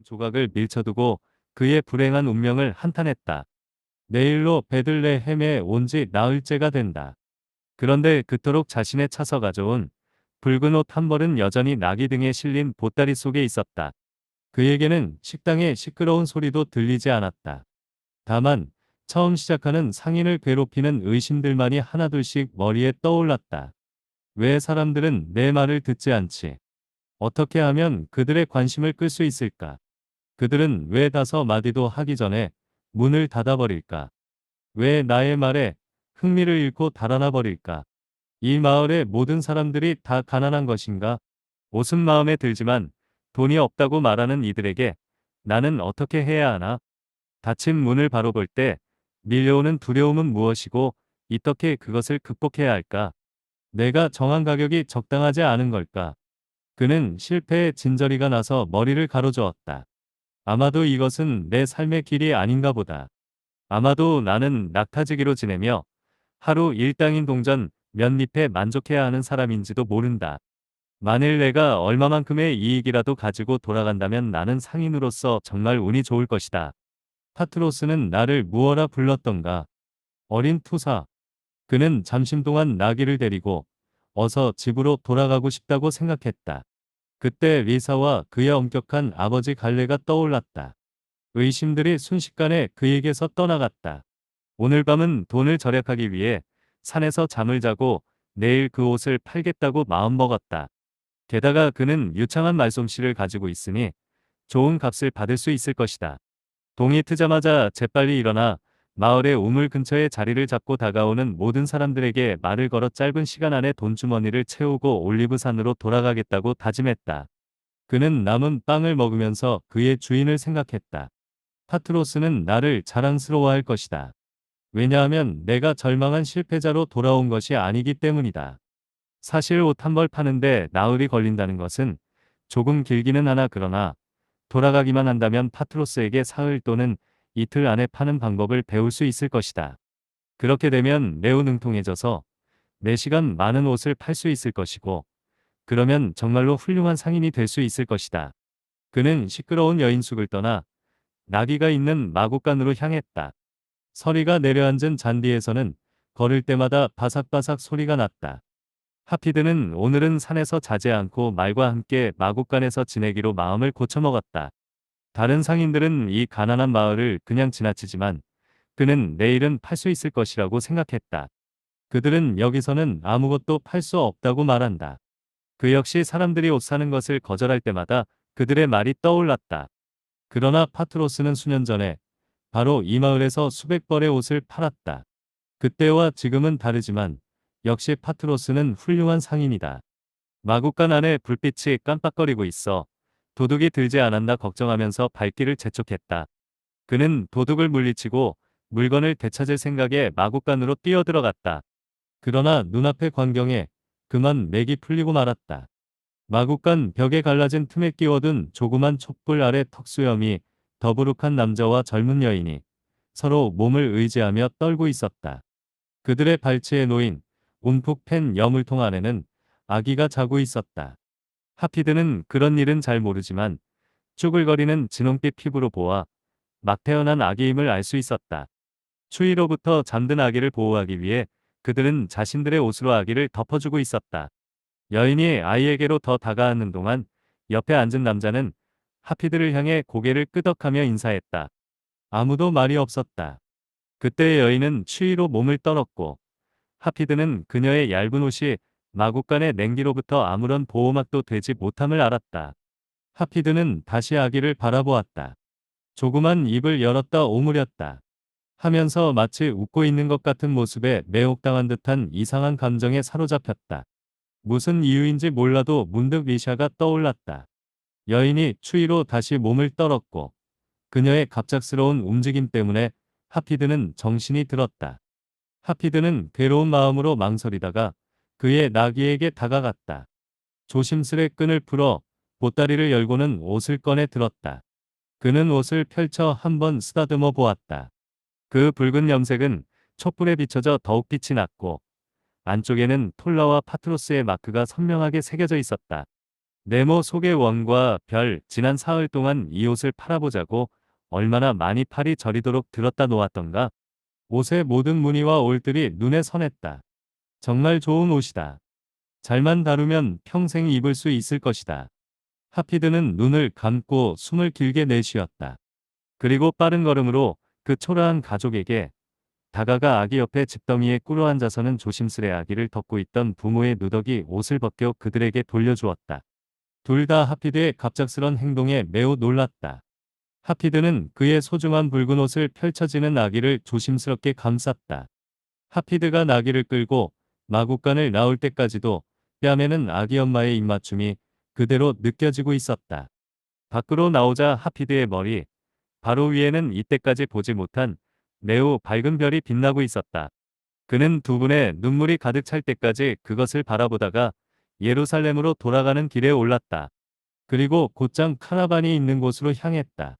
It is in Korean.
조각을 밀쳐두고 그의 불행한 운명을 한탄했다. 내일로 베들레헴에 온 지 나흘째가 된다. 그런데 그토록 자신의 차서 가져온 붉은 옷 한 벌은 여전히 나귀 등에 실린 보따리 속에 있었다. 그에게는 식당의 시끄러운 소리도 들리지 않았다. 다만 처음 시작하는 상인을 괴롭히는 의심들만이 하나둘씩 머리에 떠올랐다. 왜 사람들은 내 말을 듣지 않지? 어떻게 하면 그들의 관심을 끌 수 있을까? 그들은 왜 다섯 마디도 하기 전에 문을 닫아버릴까? 왜 나의 말에 흥미를 잃고 달아나 버릴까? 이 마을의 모든 사람들이 다 가난한 것인가? 옷은 마음에 들지만 돈이 없다고 말하는 이들에게 나는 어떻게 해야 하나? 닫힌 문을 바로 볼 때 밀려오는 두려움은 무엇이고 어떻게 그것을 극복해야 할까? 내가 정한 가격이 적당하지 않은 걸까? 그는 실패에 진저리가 나서 머리를 가로저었다. 아마도 이것은 내 삶의 길이 아닌가 보다. 아마도 나는 낙타지기로 지내며 하루 일당인 동전 몇 잎에 만족해야 하는 사람인지도 모른다. 만일 내가 얼마만큼의 이익이라도 가지고 돌아간다면 나는 상인으로서 정말 운이 좋을 것이다. 파트로스는 나를 무어라 불렀던가. 어린 투사. 그는 잠시 동안 나귀를 데리고 어서 집으로 돌아가고 싶다고 생각했다. 그때 리사와 그의 엄격한 아버지 갈래가 떠올랐다. 의심들이 순식간에 그에게서 떠나갔다. 오늘 밤은 돈을 절약하기 위해 산에서 잠을 자고 내일 그 옷을 팔겠다고 마음먹었다. 게다가 그는 유창한 말솜씨를 가지고 있으니 좋은 값을 받을 수 있을 것이다. 동이 트자마자 재빨리 일어나 마을의 우물 근처에 자리를 잡고 다가오는 모든 사람들에게 말을 걸어 짧은 시간 안에 돈주머니를 채우고 올리브산으로 돌아가겠다고 다짐했다. 그는 남은 빵을 먹으면서 그의 주인을 생각했다. 파트로스는 나를 자랑스러워할 것이다. 왜냐하면 내가 절망한 실패자로 돌아온 것이 아니기 때문이다. 사실 옷 한 벌 파는데 나흘이 걸린다는 것은 조금 길기는 하나 그러나 돌아가기만 한다면 파트로스에게 사흘 또는 이틀 안에 파는 방법을 배울 수 있을 것이다. 그렇게 되면 매우 능통해져서 4시간 많은 옷을 팔 수 있을 것이고 그러면 정말로 훌륭한 상인이 될 수 있을 것이다. 그는 시끄러운 여인숙을 떠나 나귀가 있는 마구간으로 향했다. 서리가 내려앉은 잔디에서는 걸을 때마다 바삭바삭 소리가 났다. 하피드는 오늘은 산에서 자지 않고 말과 함께 마구간에서 지내기로 마음을 고쳐먹었다. 다른 상인들은 이 가난한 마을을 그냥 지나치지만 그는 내일은 팔 수 있을 것이라고 생각했다. 그들은 여기서는 아무것도 팔 수 없다고 말한다. 그 역시 사람들이 옷 사는 것을 거절할 때마다 그들의 말이 떠올랐다. 그러나 파트로스는 수년 전에 바로 이 마을에서 수백 벌의 옷을 팔았다. 그때와 지금은 다르지만 역시 파트로스는 훌륭한 상인이다. 마구간 안에 불빛이 깜빡거리고 있어 도둑이 들지 않았나 걱정하면서 발길을 재촉했다. 그는 도둑을 물리치고 물건을 되찾을 생각에 마구간으로 뛰어들어갔다. 그러나 눈앞의 광경에 그만 맥이 풀리고 말았다. 마구간 벽에 갈라진 틈에 끼워둔 조그만 촛불 아래 턱수염이 더부룩한 남자와 젊은 여인이 서로 몸을 의지하며 떨고 있었다. 그들의 발치에 놓인 움푹 팬 여물통 안에는 아기가 자고 있었다. 하피드는 그런 일은 잘 모르지만 쭈글거리는 진홍빛 피부로 보아 막 태어난 아기임을 알 수 있었다. 추위로부터 잠든 아기를 보호하기 위해 그들은 자신들의 옷으로 아기를 덮어주고 있었다. 여인이 아이에게로 더 다가앉는 동안 옆에 앉은 남자는 하피드를 향해 고개를 끄덕하며 인사했다. 아무도 말이 없었다. 그때 여인은 추위로 몸을 떨었고 하피드는 그녀의 얇은 옷이 마구간의 냉기로부터 아무런 보호막도 되지 못함을 알았다. 하피드는 다시 아기를 바라보았다. 조그만 입을 열었다 오므렸다. 하면서 마치 웃고 있는 것 같은 모습에 매혹당한 듯한 이상한 감정에 사로잡혔다. 무슨 이유인지 몰라도 문득 리샤가 떠올랐다. 여인이 추위로 다시 몸을 떨었고 그녀의 갑작스러운 움직임 때문에 하피드는 정신이 들었다. 하피드는 괴로운 마음으로 망설이다가 그의 나귀에게 다가갔다. 조심스레 끈을 풀어 보따리를 열고는 옷을 꺼내 들었다. 그는 옷을 펼쳐 한번 쓰다듬어 보았다. 그 붉은 염색은 촛불에 비춰져 더욱 빛이 났고 안쪽에는 톨라와 파트로스의 마크가 선명하게 새겨져 있었다. 네모 속의 원과 별, 지난 사흘 동안 이 옷을 팔아보자고 얼마나 많이 팔이 저리도록 들었다 놓았던가. 옷의 모든 무늬와 올들이 눈에 선했다. 정말 좋은 옷이다. 잘만 다루면 평생 입을 수 있을 것이다. 하피드는 눈을 감고 숨을 길게 내쉬었다. 그리고 빠른 걸음으로 그 초라한 가족에게 다가가 아기 옆에 집더미에 꿇어앉아서는 조심스레 아기를 덮고 있던 부모의 누더기 옷을 벗겨 그들에게 돌려주었다. 둘 다 하피드의 갑작스런 행동에 매우 놀랐다. 하피드는 그의 소중한 붉은 옷을 펼쳐지는 아기를 조심스럽게 감쌌다. 하피드가 나귀를 끌고 마구간을 나올 때까지도 뺨에는 아기 엄마의 입맞춤이 그대로 느껴지고 있었다. 밖으로 나오자 하피드의 머리 바로 위에는 이때까지 보지 못한 매우 밝은 별이 빛나고 있었다. 그는 두 분의 눈물이 가득 찰 때까지 그것을 바라보다가 예루살렘으로 돌아가는 길에 올랐다. 그리고 곧장 카라반이 있는 곳으로 향했다.